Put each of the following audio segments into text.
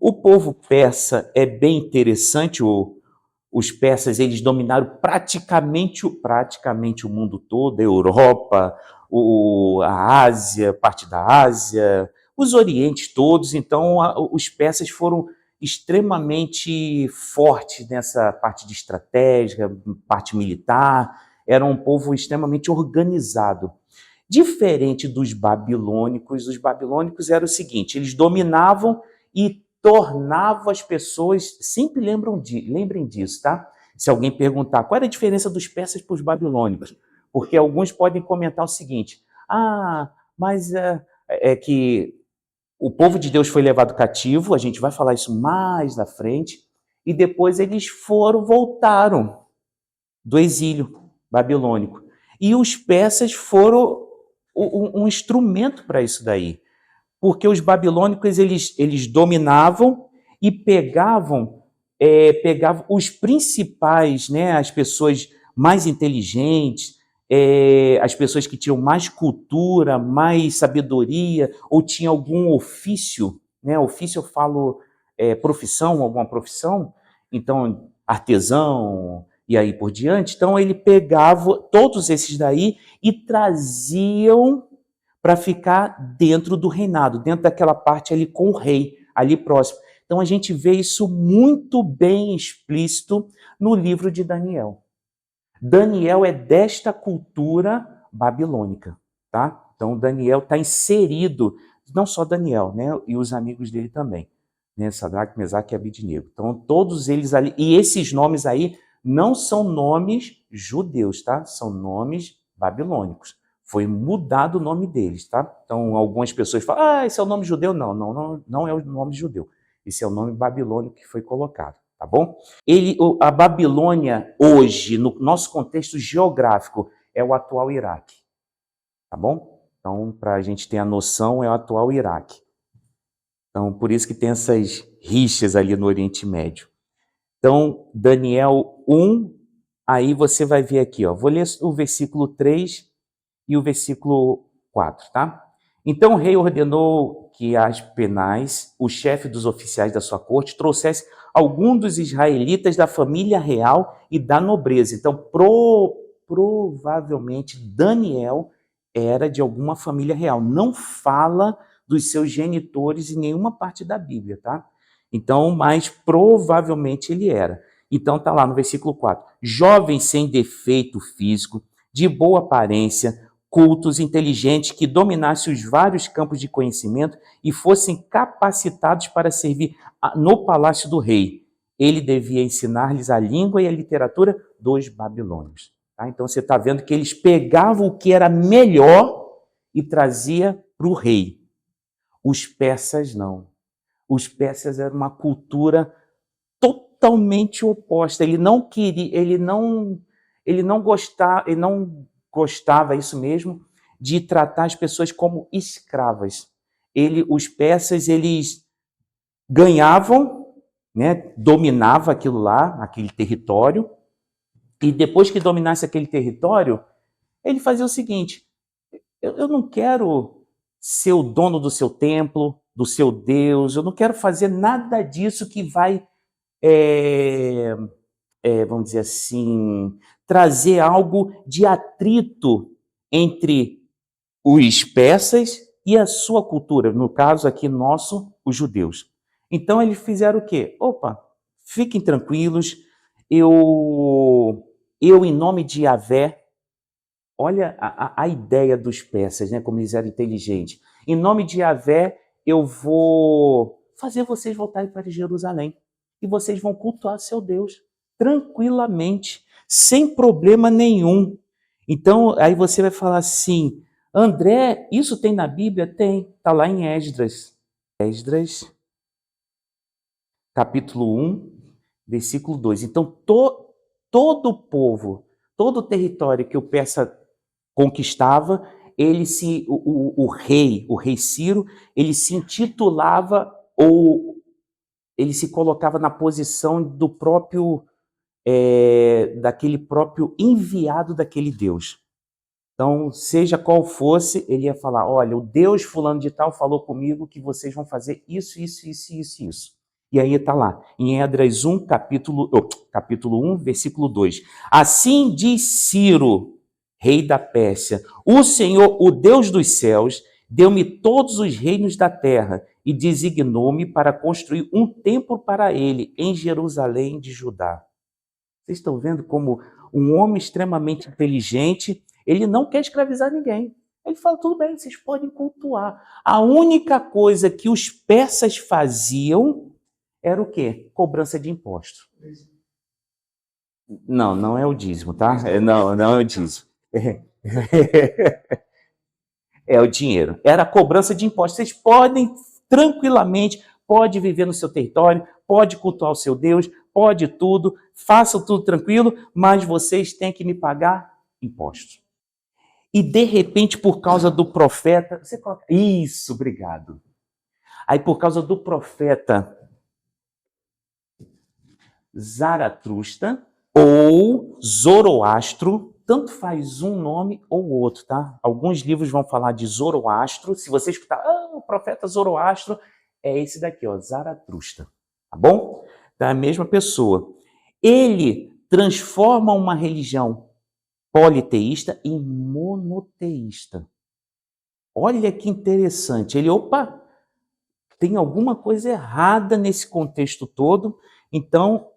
O povo persa é bem interessante, os persas eles dominaram praticamente o mundo todo, a Europa, a Ásia, parte da Ásia, os Orientes todos. Então, os persas foram extremamente fortes nessa parte de estratégia, parte militar. Era um povo extremamente organizado. Diferente dos babilônicos, os babilônicos era o seguinte: eles dominavam e tornavam as pessoas, sempre lembrem disso, tá? Se alguém perguntar qual era a diferença dos persas para os babilônicos, porque alguns podem comentar o seguinte: mas é que o povo de Deus foi levado cativo, a gente vai falar isso mais na frente, e depois eles voltaram do exílio babilônico. E os persas foram um instrumento para isso daí. Porque os babilônicos eles dominavam e pegavam os principais, né, as pessoas mais inteligentes, as pessoas que tinham mais cultura, mais sabedoria, ou tinham algum ofício, né? Ofício eu falo profissão, alguma profissão, então artesão e aí por diante. Então ele pegava todos esses daí e traziam para ficar dentro do reinado, dentro daquela parte ali com o rei, ali próximo. Então a gente vê isso muito bem explícito no livro de Daniel. Daniel é desta cultura babilônica, tá? Então Daniel está inserido, não só Daniel, né? E os amigos dele também, né? Sadraque, Mesaque e Abednego. Então todos eles ali, e esses nomes aí não são nomes judeus, tá? São nomes babilônicos. Foi mudado o nome deles, tá? Então, algumas pessoas falam, esse é o nome judeu. Não é o nome judeu. Esse é o nome babilônico que foi colocado, tá bom? A Babilônia, hoje, no nosso contexto geográfico, é o atual Iraque, tá bom? Então, para a gente ter a noção, é o atual Iraque. Então, por isso que tem essas rixas ali no Oriente Médio. Então, Daniel 1, aí você vai ver aqui, ó, vou ler o versículo 3 e o versículo 4, tá? Então o rei ordenou que Aspenaz, o chefe dos oficiais da sua corte, trouxesse algum dos israelitas da família real e da nobreza. Então, provavelmente, Daniel era de alguma família real. Não fala dos seus genitores em nenhuma parte da Bíblia, tá? Então, mas provavelmente ele era. Então, tá lá no versículo 4. Jovem sem defeito físico, de boa aparência, cultos, inteligentes, que dominassem os vários campos de conhecimento e fossem capacitados para servir no palácio do rei. Ele devia ensinar-lhes a língua e a literatura dos babilônios. Tá? Então você está vendo que eles pegavam o que era melhor e trazia para o rei. Os persas não. Os persas eram uma cultura totalmente oposta. Ele não queria, ele não gostava, isso mesmo, de tratar as pessoas como escravas. Os persas, eles ganhavam, né, dominava aquilo lá, aquele território, e depois que dominasse aquele território, ele fazia o seguinte: eu não quero ser o dono do seu templo, do seu Deus, eu não quero fazer nada disso que vai, vamos dizer assim, trazer algo de atrito entre os persas e a sua cultura, no caso aqui nosso, os judeus. Então eles fizeram o quê? Opa, fiquem tranquilos, eu em nome de Yahvé, olha a ideia dos persas, né, como eles eram inteligentes. Em nome de Yahvé, eu vou fazer vocês voltarem para Jerusalém e vocês vão cultuar seu Deus tranquilamente, sem problema nenhum. Então, aí você vai falar assim: André, isso tem na Bíblia? Tem, está lá em Esdras. Esdras, capítulo 1, versículo 2. Então, todo o povo, todo o território que o persa conquistava, o rei Ciro, ele se intitulava, ou ele se colocava na posição do próprio, daquele próprio enviado daquele Deus. Então, seja qual fosse, ele ia falar: olha, o Deus fulano de tal falou comigo que vocês vão fazer isso, isso, isso, isso, isso. E aí está lá, em Esdras 1, capítulo 1, versículo 2. Assim diz Ciro, rei da Pérsia: o Senhor, o Deus dos céus, deu-me todos os reinos da terra e designou-me para construir um templo para ele em Jerusalém de Judá. Vocês estão vendo como um homem extremamente inteligente, ele não quer escravizar ninguém. Ele fala, tudo bem, vocês podem cultuar. A única coisa que os persas faziam era o quê? Cobrança de imposto. Não, não é o dízimo, tá? Não, não é o dízimo. É o dinheiro. Era a cobrança de impostos. Vocês podem tranquilamente, pode viver no seu território, pode cultuar o seu Deus, pode tudo, façam tudo tranquilo, mas vocês têm que me pagar impostos. E de repente, por causa do profeta, você coloca, isso, obrigado. Aí por causa do profeta Zaratustra ou Zoroastro, tanto faz um nome ou outro, tá? Alguns livros vão falar de Zoroastro. Se você escutar, o profeta Zoroastro, é esse daqui, ó, Zaratustra, tá bom? Da mesma pessoa. Ele transforma uma religião politeísta em monoteísta. Olha que interessante. Ele, opa, tem alguma coisa errada nesse contexto todo. Então,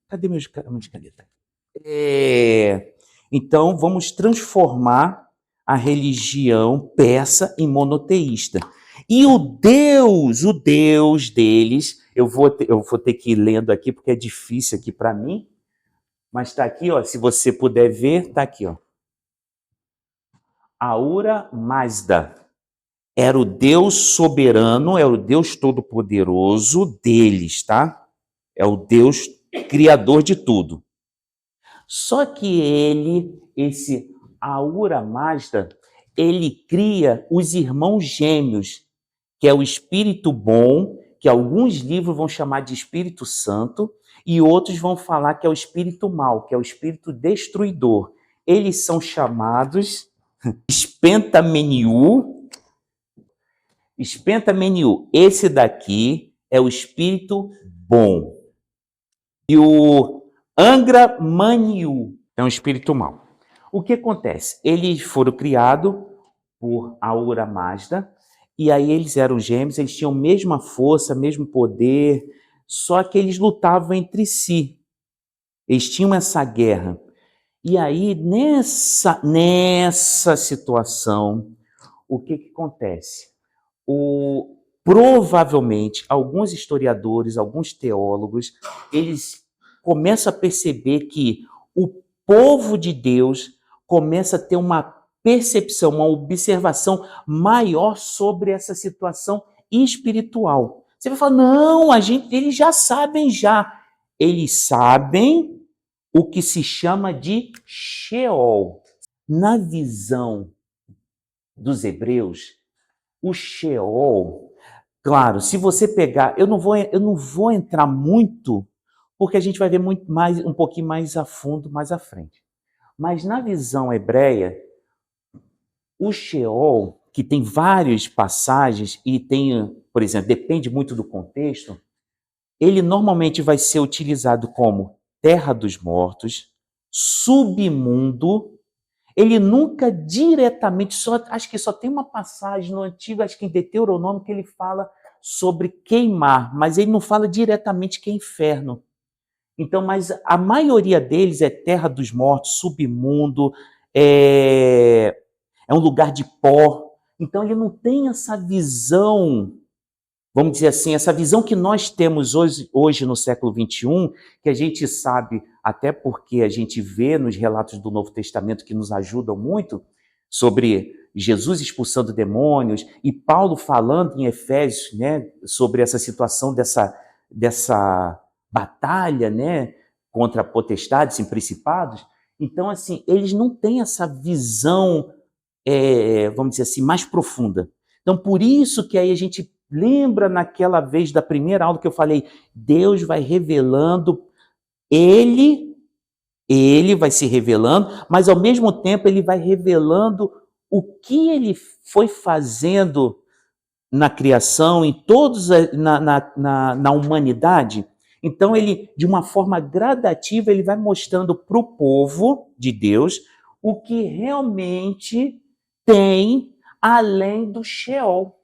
cadê minha caneta? Então, vamos transformar a religião persa em monoteísta. E o Deus deles, eu vou ter que ir lendo aqui, porque é difícil aqui para mim, mas está aqui, ó, se você puder ver, está aqui, ó. Ahura Mazda era o Deus soberano, é o Deus todo-poderoso deles, tá? É o Deus criador de tudo. Só que esse Ahura Mazda, ele cria os irmãos gêmeos, que é o Espírito Bom, que alguns livros vão chamar de Espírito Santo, e outros vão falar que é o Espírito Mal, que é o Espírito Destruidor. Eles são chamados Espentameniu. Esse daqui é o Espírito Bom. E o Angra Maniu é um espírito mau. O que acontece? Eles foram criados por Ahura Mazda, e aí eles eram gêmeos, eles tinham a mesma força, mesmo poder, só que eles lutavam entre si. Eles tinham essa guerra. E aí, nessa situação, o que acontece? Provavelmente, alguns historiadores, alguns teólogos, eles começam a perceber que o povo de Deus começa a ter uma percepção, uma observação maior sobre essa situação espiritual. Você vai falar, não, eles já sabem já. Eles sabem o que se chama de Sheol. Na visão dos hebreus, o Sheol, claro, se você pegar, eu não vou entrar muito, porque a gente vai ver muito mais, um pouquinho mais a fundo, mais à frente. Mas na visão hebreia, o Sheol, que tem várias passagens e tem, por exemplo, depende muito do contexto, ele normalmente vai ser utilizado como terra dos mortos, submundo. Ele nunca diretamente, acho que só tem uma passagem no Antigo, acho que em Deuteronômio, que ele fala sobre queimar, mas ele não fala diretamente que é inferno. Então, mas a maioria deles é terra dos mortos, submundo, é um lugar de pó. Então, ele não tem essa visão, vamos dizer assim, essa visão que nós temos hoje no século XXI, que a gente sabe, até porque a gente vê nos relatos do Novo Testamento que nos ajudam muito, sobre Jesus expulsando demônios, e Paulo falando em Efésios, né, sobre essa situação dessa batalha, né, contra potestades e principados. Então, assim, eles não têm essa visão, vamos dizer assim, mais profunda. Então, por isso que aí a gente lembra naquela vez da primeira aula que eu falei, Deus vai revelando, ele vai se revelando, mas ao mesmo tempo ele vai revelando o que ele foi fazendo na criação, em todos na humanidade. Então, ele, de uma forma gradativa, ele vai mostrando para o povo de Deus o que realmente tem além do Sheol.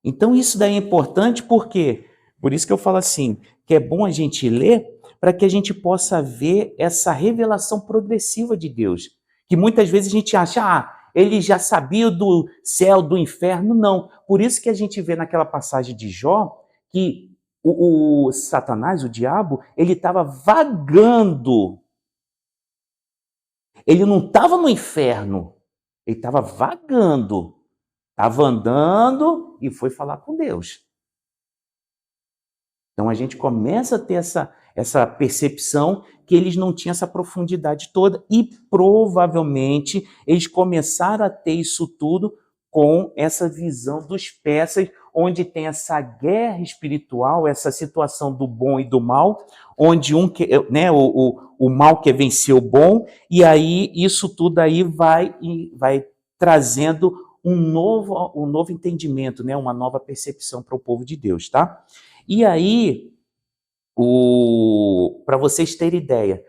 Então, isso daí é importante porque, por isso que eu falo assim, que é bom a gente ler para que a gente possa ver essa revelação progressiva de Deus. Que muitas vezes a gente acha, ele já sabia do céu, do inferno. Não. Por isso que a gente vê naquela passagem de Jó que o Satanás, o diabo, ele estava vagando. Ele não estava no inferno, ele estava vagando. Estava andando e foi falar com Deus. Então a gente começa a ter essa percepção que eles não tinham essa profundidade toda e provavelmente eles começaram a ter isso tudo com essa visão dos persas, onde tem essa guerra espiritual, essa situação do bom e do mal, onde o mal quer vencer o bom, e aí isso tudo aí vai trazendo um novo entendimento, né? Uma nova percepção para o povo de Deus, tá? E aí, para vocês terem ideia,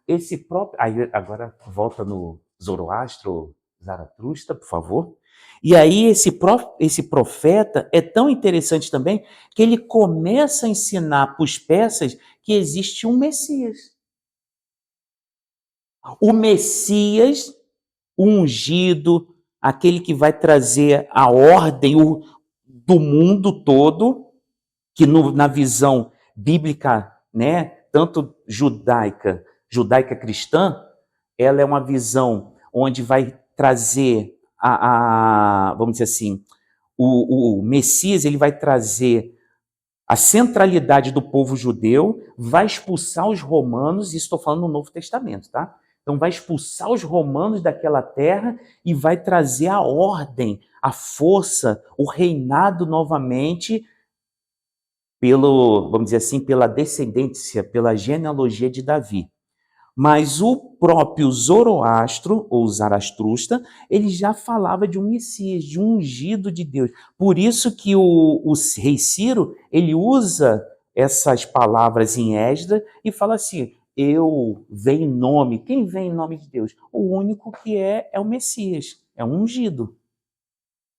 esse próprio... Aí, agora volta no Zoroastro, Zaratustra, por favor. E aí esse profeta é tão interessante também que ele começa a ensinar para os persas que existe um Messias. O Messias, o ungido, aquele que vai trazer a ordem do mundo todo, que na visão bíblica, né, tanto judaica cristã, ela é uma visão onde vai trazer vamos dizer assim, o Messias, ele vai trazer a centralidade do povo judeu, vai expulsar os romanos, isso estou falando no Novo Testamento, tá? Então vai expulsar os romanos daquela terra e vai trazer a ordem, a força, o reinado novamente vamos dizer assim, pela descendência, pela genealogia de Davi. Mas o próprio Zoroastro, ou Zaratustra, ele já falava de um Messias, de um ungido de Deus. Por isso que o rei Ciro, ele usa essas palavras em Esdras e fala assim, eu venho em nome, quem vem em nome de Deus? O único que é o Messias, é um ungido.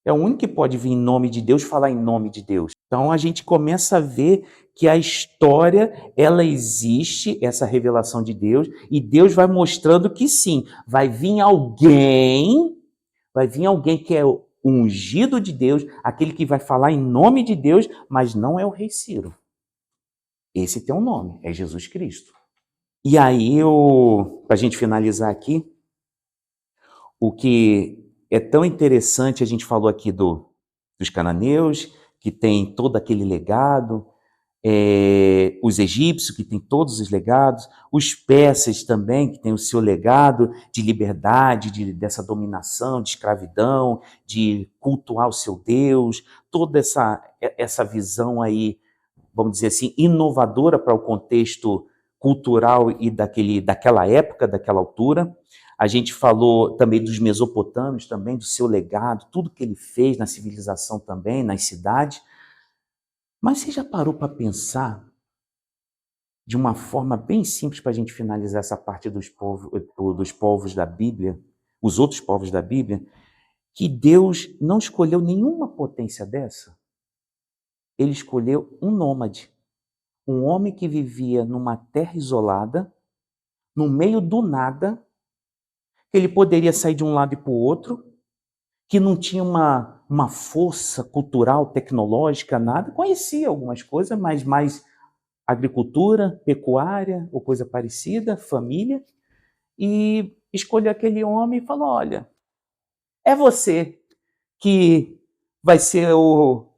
É o único que pode vir em nome de Deus, falar em nome de Deus. Então a gente começa a ver que a história, ela existe, essa revelação de Deus, e Deus vai mostrando que sim, vai vir alguém que é o ungido de Deus, aquele que vai falar em nome de Deus, mas não é o rei Ciro. Esse tem um nome, é Jesus Cristo. E aí, para a gente finalizar aqui, o que é tão interessante, a gente falou aqui dos cananeus, que tem todo aquele legado, os egípcios, que tem todos os legados, os persas também, que tem o seu legado de liberdade, dessa dominação, de escravidão, de cultuar o seu Deus, toda essa visão aí, vamos dizer assim, inovadora para o contexto cultural e daquela época, daquela altura. A gente falou também dos mesopotâmios, também do seu legado, tudo que ele fez na civilização também, nas cidades. Mas você já parou para pensar de uma forma bem simples para a gente finalizar essa parte dos povos da Bíblia, os outros povos da Bíblia, que Deus não escolheu nenhuma potência dessa? Ele escolheu um nômade, um homem que vivia numa terra isolada, no meio do nada, que ele poderia sair de um lado e para o outro, que não tinha uma força cultural, tecnológica, nada. Conhecia algumas coisas, mas mais agricultura, pecuária ou coisa parecida, família. E escolheu aquele homem e falou, olha, é você que vai ser o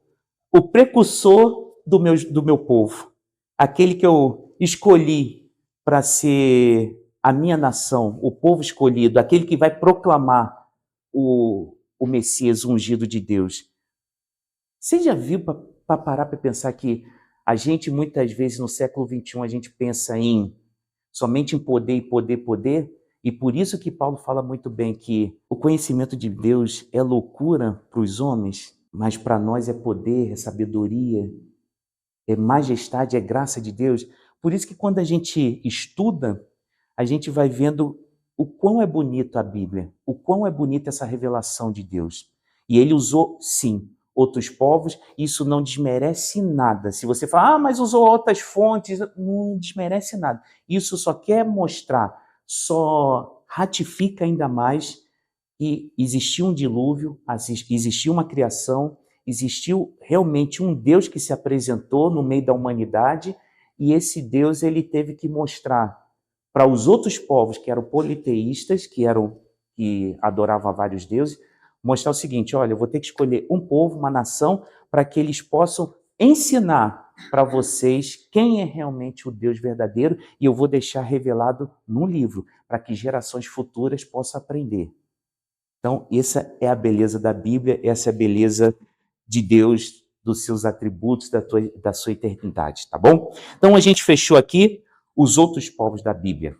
precursor do meu povo. Aquele que eu escolhi para ser a minha nação, o povo escolhido, aquele que vai proclamar o Messias ungido de Deus. Você já viu para parar para pensar que a gente, muitas vezes, no século XXI, a gente pensa somente em poder, poder, poder, E por isso que Paulo fala muito bem que o conhecimento de Deus é loucura para os homens, mas para nós é poder, é sabedoria, é majestade, é graça de Deus. Por isso que quando a gente estuda, a gente vai vendo o quão é bonito a Bíblia, o quão é bonita essa revelação de Deus. E ele usou, sim, outros povos, isso não desmerece nada. Se você fala, mas usou outras fontes, não desmerece nada. Isso só quer mostrar, só ratifica ainda mais que existiu um dilúvio, existiu uma criação, existiu realmente um Deus que se apresentou no meio da humanidade, e esse Deus ele teve que mostrar para os outros povos que eram politeístas, que adoravam a vários deuses, mostrar o seguinte: olha, eu vou ter que escolher um povo, uma nação, para que eles possam ensinar para vocês quem é realmente o Deus verdadeiro, e eu vou deixar revelado no livro, para que gerações futuras possam aprender. Então, essa é a beleza da Bíblia, essa é a beleza de Deus, dos seus atributos, da sua eternidade, tá bom? Então, a gente fechou aqui os outros povos da Bíblia.